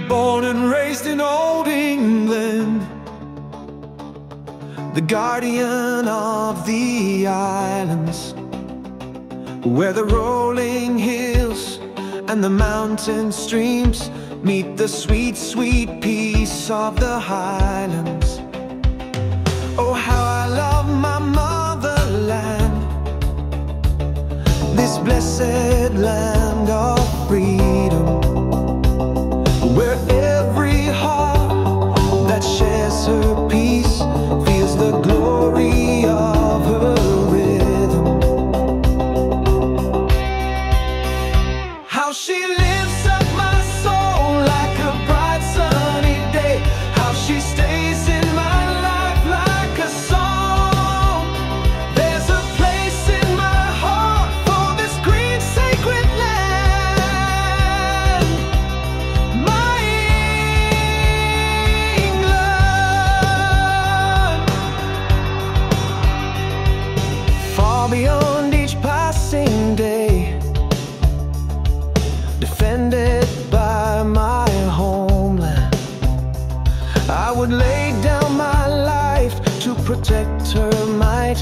Born and raised in old England, the guardian of the islands, where the rolling hills and the mountain streams meet the sweet, sweet peace of the highlands. Oh, how I love my motherland, this blessed land of freedom, where every heart that shares her peace feels the glory of her rhythm. How she lifts up my soul like a bright sunny day, how she stays in my life like a song. There's a place in my heart for this green sacred land, my England. Far beyond each passing day, defended by my homeland, I would lay down my life to protect her might,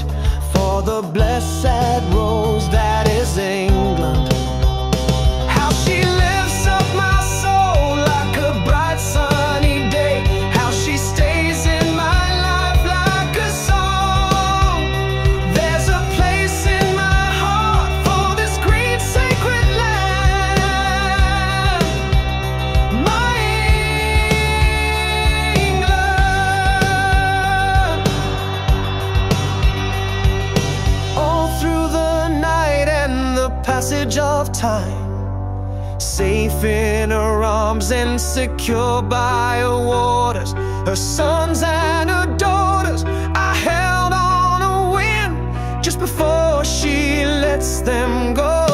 for the blessed rose that is England. How she lifts up my soul like a bright sunny day, how she stays in my life like a song. There's a place in my heart for this green sacred land, my England. All through the night and the passage of time, safe in her arms and secure by her waters, her sons and her daughters, I held on a wind just before she lets them go.